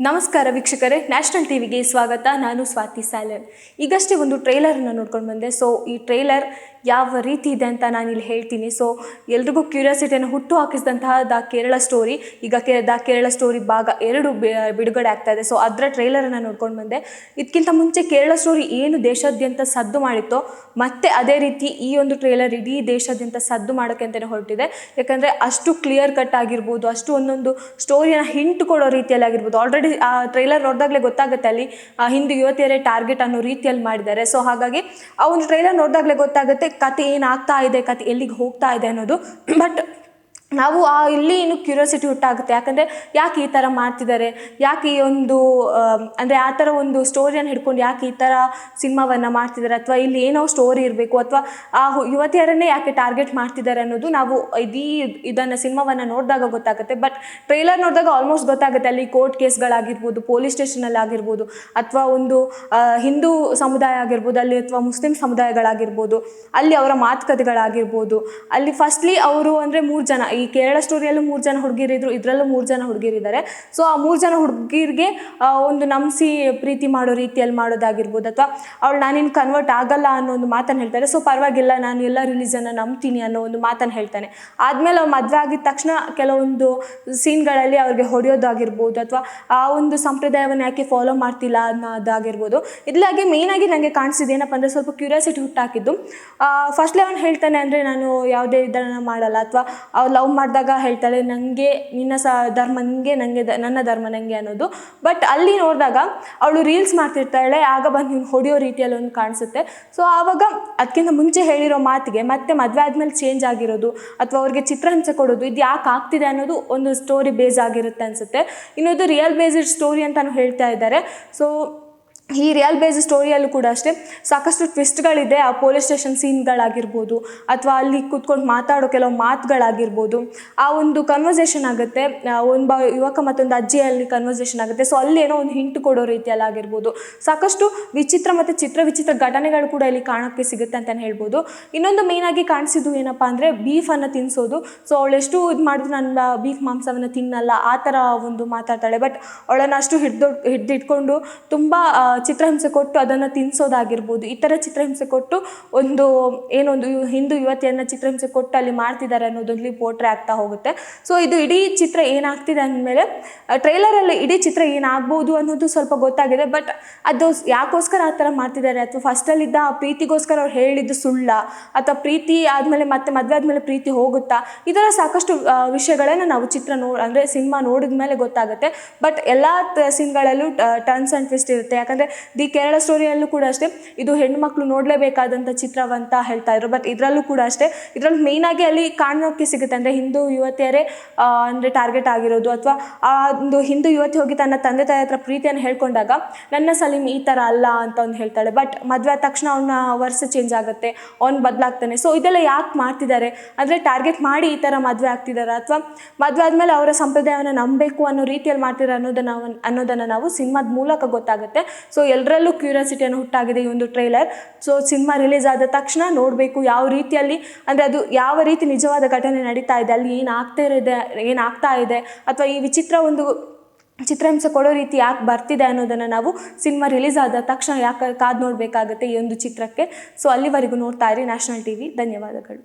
ನಮಸ್ಕಾರ ವೀಕ್ಷಕರೇ, ನ್ಯಾಷನಲ್ ಟಿವಿಗೆ ಸ್ವಾಗತ. ನಾನು ಸ್ವಾತಿ ಸಾಲನ್. ಈಗಷ್ಟೇ ಒಂದು ಟ್ರೈಲರನ್ನು ನೋಡ್ಕೊಂಡು ಬಂದೆ. ಸೊ ಈ ಟ್ರೈಲರ್ ಯಾವ ರೀತಿ ಇದೆ ಅಂತ ನಾನು ಇಲ್ಲಿ ಹೇಳ್ತೀನಿ. ಸೊ ಎಲ್ರಿಗೂ ಕ್ಯೂರಿಯಾಸಿಟಿಯನ್ನು ಹುಟ್ಟು ಹಾಕಿಸಿದಂತಹ ದ ಕೇರಳ ಸ್ಟೋರಿ, ಈಗ ದ ಕೇರಳ ಸ್ಟೋರಿ ಭಾಗ 2 ಬಿಡುಗಡೆ ಆಗ್ತಾ ಇದೆ. ಸೊ ಅದರ ಟ್ರೈಲರನ್ನು ನೋಡ್ಕೊಂಡು ಬಂದೆ. ಇದಕ್ಕಿಂತ ಮುಂಚೆ ಕೇರಳ ಸ್ಟೋರಿ ಏನು ದೇಶಾದ್ಯಂತ ಸದ್ದು ಮಾಡಿತ್ತೋ ಮತ್ತೆ ಅದೇ ರೀತಿ ಈ ಒಂದು ಟ್ರೈಲರ್ ಇಡೀ ದೇಶಾದ್ಯಂತ ಸದ್ದು ಮಾಡೋಕ್ಕೆ ಅಂತಲೇ ಹೊರಟಿದೆ. ಯಾಕಂದರೆ ಅಷ್ಟು ಕ್ಲಿಯರ್ ಕಟ್ ಆಗಿರ್ಬೋದು, ಅಷ್ಟು ಒಂದೊಂದು ಸ್ಟೋರಿಯನ್ನು ಹಿಂಟ್ ಕೊಡೋ ರೀತಿಯಲ್ಲಿ ಆಗಿರ್ಬೋದು. ಆಲ್ರೆಡಿ ಆ ಟ್ರೈಲರ್ ನೋಡಿದಾಗಲೇ ಗೊತ್ತಾಗುತ್ತೆ ಅಲ್ಲಿ ಹಿಂದೂ ಯುವತಿಯರೇ ಟಾರ್ಗೆಟ್ ಅನ್ನೋ ರೀತಿಯಲ್ಲಿ ಮಾಡಿದ್ದಾರೆ. ಸೊ ಹಾಗಾಗಿ ಆ ಒಂದು ಟ್ರೈಲರ್ ನೋಡಿದಾಗಲೇ ಗೊತ್ತಾಗುತ್ತೆ ಕತೆ ಏನಾಗ್ತಾ ಇದೆ, ಕತೆ ಎಲ್ಲಿಗೆ ಹೋಗ್ತಾ ಇದೆ ಅನ್ನೋದು. ಬಟ್ ನಾವು ಇಲ್ಲಿ ಏನು ಕ್ಯೂರಿಯಾಸಿಟಿ ಹುಟ್ಟಾಗುತ್ತೆ. ಯಾಕಂದರೆ ಯಾಕೆ ಈ ಥರ ಮಾಡ್ತಿದ್ದಾರೆ, ಯಾಕೆ ಈ ಒಂದು ಅಂದರೆ ಆ ಥರ ಒಂದು ಸ್ಟೋರಿಯನ್ನು ಹಿಡ್ಕೊಂಡು ಯಾಕೆ ಈ ಥರ ಸಿನಿಮಾವನ್ನು ಮಾಡ್ತಿದ್ದಾರೆ, ಅಥವಾ ಇಲ್ಲಿ ಏನೋ ಸ್ಟೋರಿ ಇರಬೇಕು, ಅಥವಾ ಆ ಯುವತಿಯರನ್ನೇ ಯಾಕೆ ಟಾರ್ಗೆಟ್ ಮಾಡ್ತಿದ್ದಾರೆ ಅನ್ನೋದು ನಾವು ಇದನ್ನು ಸಿನಿಮಾವನ್ನು ನೋಡಿದಾಗ ಗೊತ್ತಾಗುತ್ತೆ. ಬಟ್ ಟ್ರೈಲರ್ ನೋಡಿದಾಗ ಆಲ್ಮೋಸ್ಟ್ ಗೊತ್ತಾಗುತ್ತೆ. ಅಲ್ಲಿ ಕೋರ್ಟ್ ಕೇಸ್ಗಳಾಗಿರ್ಬೋದು, ಪೊಲೀಸ್ ಸ್ಟೇಷನಲ್ಲಿ ಆಗಿರ್ಬೋದು, ಅಥವಾ ಒಂದು ಹಿಂದೂ ಸಮುದಾಯ ಆಗಿರ್ಬೋದು ಅಲ್ಲಿ, ಅಥವಾ ಮುಸ್ಲಿಂ ಸಮುದಾಯಗಳಾಗಿರ್ಬೋದು ಅಲ್ಲಿ ಅವರ ಮಾತುಕತೆಗಳಾಗಿರ್ಬೋದು. ಅಲ್ಲಿ ಫಸ್ಟ್ಲಿ ಅವರು ಅಂದರೆ 3 ಜನ, ಈ ಕೇರಳ ಸ್ಟೋರಿಯಲ್ಲೂ 3 ಜನ ಹುಡುಗಿರಿದ್ರು, ಇದರಲ್ಲೂ 3 ಜನ ಹುಡುಗಿರಿದ್ದಾರೆ. ಸೊ ಆ 3 ಜನ ಹುಡುಗಿರಿಗೆ ಒಂದು ನಂಬಿಸಿ ಪ್ರೀತಿ ಮಾಡೋ ರೀತಿಯಲ್ಲಿ ಮಾಡೋದಾಗಿರ್ಬೋದು, ಅಥವಾ ಅವಳು ನಾನಿನ್ನು ಕನ್ವರ್ಟ್ ಆಗಲ್ಲ ಅನ್ನೋ ಒಂದು ಮಾತನ್ನು ಹೇಳ್ತಾರೆ. ಸೊ ಪರವಾಗಿಲ್ಲ, ನಾನು ಎಲ್ಲ ರಿಲೀಜನ್ನ ನಂಬ್ತೀನಿ ಅನ್ನೋ ಒಂದು ಮಾತನ್ನು ಹೇಳ್ತಾನೆ. ಆದಮೇಲೆ ಅವ್ರು ಮದುವೆ ಆಗಿದ ತಕ್ಷಣ ಕೆಲವೊಂದು ಸೀನ್ಗಳಲ್ಲಿ ಅವ್ರಿಗೆ ಹೊಡೆಯೋದಾಗಿರ್ಬೋದು, ಅಥವಾ ಆ ಒಂದು ಸಂಪ್ರದಾಯವನ್ನು ಯಾಕೆ ಫಾಲೋ ಮಾಡ್ತಿಲ್ಲ ಅನ್ನೋದಾಗಿರ್ಬೋದು. ಇದ್ಲಾಗಿ ಮೇಯ್ನಾಗಿ ನನಗೆ ಕಾಣಿಸಿದ್ದು ಏನಪ್ಪ ಅಂದರೆ ಸ್ವಲ್ಪ ಕ್ಯೂರಿಯಾಸಿಟಿ ಹುಟ್ಟಾಕಿದ್ದು. ಫಸ್ಟ್ಲಿ ಅವ್ನು ಹೇಳ್ತಾನೆ ಅಂದರೆ ನಾನು ಯಾವುದೇ ಇದನ್ನು ಮಾಡಲ್ಲ, ಅಥವಾ ಅವ್ರು ಲವ್ ಮಾಡಿದಾಗ ಹೇಳ್ತಾಳೆ ನನಗೆ ನಿನ್ನ ಧರ್ಮ ನಿನಗೆ, ನನಗೆ ನನ್ನ ಧರ್ಮ ನನಗೆ ಅನ್ನೋದು. ಬಟ್ ಅಲ್ಲಿ ನೋಡಿದಾಗ ಅವಳು ರೀಲ್ಸ್ ಮಾಡ್ತಿರ್ತಾಳೆ, ಆಗ ಬಂದು ನೀವು ಹೊಡೆಯೋ ರೀತಿಯಲ್ಲಿ ಒಂದು ಕಾಣಿಸುತ್ತೆ. ಸೊ ಆವಾಗ ಅದಕ್ಕಿಂತ ಮುಂಚೆ ಹೇಳಿರೋ ಮಾತಿಗೆ ಮತ್ತೆ ಮದುವೆ ಆದಮೇಲೆ ಚೇಂಜ್ ಆಗಿರೋದು, ಅಥವಾ ಅವ್ರಿಗೆ ಚಿತ್ರಹಿಂಸೆ ಕೊಡೋದು, ಇದು ಯಾಕೆ ಆಗ್ತಿದೆ ಅನ್ನೋದು ಒಂದು ಸ್ಟೋರಿ ಬೇಸ್ ಆಗಿರುತ್ತೆ ಅನಿಸುತ್ತೆ. ಇನ್ನೊಂದು ರಿಯಲ್ ಬೇಸ್ಡ್ ಸ್ಟೋರಿ ಅಂತಲೂ ಹೇಳ್ತಾ ಇದ್ದಾರೆ. ಸೊ ಈ ರಿಯಲ್ ಬೇಸ್ಡ್ ಸ್ಟೋರಿಯಲ್ಲೂ ಕೂಡ ಅಷ್ಟೇ ಸಾಕಷ್ಟು ಟ್ವಿಸ್ಟ್ಗಳಿದೆ. ಆ ಪೊಲೀಸ್ ಸ್ಟೇಷನ್ ಸೀನ್ಗಳಾಗಿರ್ಬೋದು, ಅಥವಾ ಅಲ್ಲಿ ಕೂತ್ಕೊಂಡು ಮಾತಾಡೋ ಕೆಲವು ಮಾತುಗಳಾಗಿರ್ಬೋದು, ಆ ಒಂದು ಕನ್ವರ್ಸೇಷನ್ ಆಗುತ್ತೆ. ಒಂದು ಯುವಕ ಮತ್ತೊಂದು ಅಜ್ಜಿಯಲ್ಲಿ ಕನ್ವರ್ಸೇಷನ್ ಆಗುತ್ತೆ. ಸೊ ಅಲ್ಲಿ ಏನೋ ಒಂದು ಹಿಂಟ್ ಕೊಡೋ ರೀತಿಯಲ್ಲಿ ಆಗಿರ್ಬೋದು. ಸಾಕಷ್ಟು ವಿಚಿತ್ರ ಮತ್ತು ವಿಚಿತ್ರ ಘಟನೆಗಳು ಕೂಡ ಇಲ್ಲಿ ಕಾಣೋಕ್ಕೆ ಸಿಗುತ್ತೆ ಅಂತಲೇ ಹೇಳ್ಬೋದು. ಇನ್ನೊಂದು ಮೇಯ್ನಾಗಿ ಕಾಣಿಸಿದ್ದು ಏನಪ್ಪ ಅಂದರೆ ಬೀಫನ್ನು ತಿನ್ನಿಸೋದು. ಸೊ ಅವಳೆಷ್ಟು ಇದು ಮಾಡಿದ್ರು ನನ್ನ ಬೀಫ್ ಮಾಂಸವನ್ನು ತಿನ್ನಲ್ಲ ಆ ಥರ ಒಂದು ಮಾತಾಡ್ತಾಳೆ. ಬಟ್ ಅವಳನ್ನು ಅಷ್ಟು ಹಿಡಿದಿಟ್ಕೊಂಡು ತುಂಬ ಚಿತ್ರಹಿಂಸೆ ಕೊಟ್ಟು ಅದನ್ನು ತಿನ್ನಿಸೋದಾಗಿರ್ಬೋದು. ಈ ಥರ ಚಿತ್ರಹಿಂಸೆ ಕೊಟ್ಟು ಏನೊಂದು ಹಿಂದೂ ಯುವತಿಯನ್ನು ಚಿತ್ರಹಿಂಸೆ ಕೊಟ್ಟು ಅಲ್ಲಿ ಮಾಡ್ತಿದ್ದಾರೆ ಅನ್ನೋದಲ್ಲಿ ಪೋಟ್ರೆ ಆಗ್ತಾ ಹೋಗುತ್ತೆ. ಸೊ ಇದು ಇಡೀ ಚಿತ್ರ ಏನಾಗ್ತಿದೆ ಅಂದಮೇಲೆ ಟ್ರೈಲರಲ್ಲಿ ಇಡೀ ಚಿತ್ರ ಏನಾಗ್ಬೋದು ಅನ್ನೋದು ಸ್ವಲ್ಪ ಗೊತ್ತಾಗಿದೆ. ಬಟ್ ಅದು ಯಾಕೋಸ್ಕರ ಆ ಥರ ಮಾಡ್ತಿದ್ದಾರೆ, ಅಥವಾ ಫಸ್ಟಲ್ಲಿದ್ದ ಆ ಪ್ರೀತಿಗೋಸ್ಕರ ಅವ್ರು ಹೇಳಿದ್ದು ಸುಳ್ಳ, ಅಥವಾ ಪ್ರೀತಿ ಆದಮೇಲೆ ಮತ್ತೆ ಮದುವೆ ಆದಮೇಲೆ ಪ್ರೀತಿ ಹೋಗುತ್ತಾ, ಈ ಥರ ಸಾಕಷ್ಟು ವಿಷಯಗಳನ್ನು ನಾವು ಅಂದರೆ ಸಿನಿಮಾ ನೋಡಿದ ಮೇಲೆ ಗೊತ್ತಾಗುತ್ತೆ. ಬಟ್ ಎಲ್ಲ ಸೀನ್ಗಳಲ್ಲೂ ಟರ್ನ್ಸ್ ಆ್ಯಂಡ್ ಟ್ವಿಸ್ಟ್ ಇರುತ್ತೆ. ಯಾಕಂದರೆ ದಿ ಕೇರಳ ಸ್ಟೋರಿಯಲ್ಲೂ ಕೂಡ ಅಷ್ಟೇ ಇದು ಹೆಣ್ಣುಮಕ್ಳು ನೋಡಲೇಬೇಕಾದಂಥ ಚಿತ್ರವಂತ ಹೇಳ್ತಾ ಇದ್ರು. ಬಟ್ ಇದರಲ್ಲೂ ಕೂಡ ಅಷ್ಟೇ ಇದರಲ್ಲಿ ಮೇಯ್ನಾಗಿ ಅಲ್ಲಿ ಕಾಣೋಕ್ಕೆ ಸಿಗುತ್ತೆ ಅಂದರೆ ಹಿಂದೂ ಯುವತಿಯರೇ ಅಂದರೆ ಟಾರ್ಗೆಟ್ ಆಗಿರೋದು, ಅಥವಾ ಆ ಒಂದು ಹಿಂದೂ ಯುವತಿ ಹೋಗಿ ತನ್ನ ತಂದೆ ತಾಯಿ ಹತ್ರ ಪ್ರೀತಿಯನ್ನು ಹೇಳ್ಕೊಂಡಾಗ ನನ್ನ ಸಲೀಮ್ ಈ ಥರ ಅಲ್ಲ ಅಂತ ಒಂದು ಹೇಳ್ತಾಳೆ. ಬಟ್ ಮದುವೆ ಆದ ತಕ್ಷಣ ಅವನ ವರ್ಷ ಚೇಂಜ್ ಆಗುತ್ತೆ, ಅವ್ನು ಬದಲಾಗ್ತಾನೆ. ಸೊ ಇದೆಲ್ಲ ಯಾಕೆ ಮಾಡ್ತಿದ್ದಾರೆ ಅಂದರೆ ಟಾರ್ಗೆಟ್ ಮಾಡಿ ಈ ಥರ ಮದುವೆ ಆಗ್ತಿದ್ದಾರೆ, ಅಥವಾ ಮದುವೆ ಆದಮೇಲೆ ಅವರ ಸಂಪ್ರದಾಯವನ್ನು ನಂಬಬೇಕು ಅನ್ನೋ ರೀತಿಯಲ್ಲಿ ಮಾಡ್ತಿದ್ದಾರೆ ಅನ್ನೋದನ್ನು ನಾವು ಸಿನಿಮಾದ ಮೂಲಕ ಗೊತ್ತಾಗುತ್ತೆ. ಸೊ ಎಲ್ಲರಲ್ಲೂ ಕ್ಯೂರಿಯಾಸಿಟಿಯನ್ನು ಹುಟ್ಟಾಗಿದೆ ಈ ಒಂದು ಟ್ರೈಲರ್. ಸೊ ಸಿನಿಮಾ ರಿಲೀಸ್ ಆದ ತಕ್ಷಣ ನೋಡಬೇಕು ಯಾವ ರೀತಿಯಲ್ಲಿ ಅಂದರೆ ಅದು ಯಾವ ರೀತಿ ನಿಜವಾದ ಘಟನೆ ನಡೀತಾ ಇದೆ, ಅಲ್ಲಿ ಏನಾಗ್ತಾ ಇದೆ, ಅಥವಾ ಈ ವಿಚಿತ್ರ ಒಂದು ಚಿತ್ರಹಿಂಸೆ ಕೊಡೋ ರೀತಿ ಯಾಕೆ ಬರ್ತಿದೆ ಅನ್ನೋದನ್ನು ನಾವು ಸಿನಿಮಾ ರಿಲೀಸ್ ಆದ ತಕ್ಷಣ ಯಾಕೆ ಕಾದು ನೋಡಬೇಕಾಗುತ್ತೆ ಈ ಒಂದು ಚಿತ್ರಕ್ಕೆ. ಸೊ ಅಲ್ಲಿವರೆಗೂ ನೋಡ್ತಾ ಇರಿ ನ್ಯಾಷನಲ್ ಟಿವಿ. ಧನ್ಯವಾದಗಳು.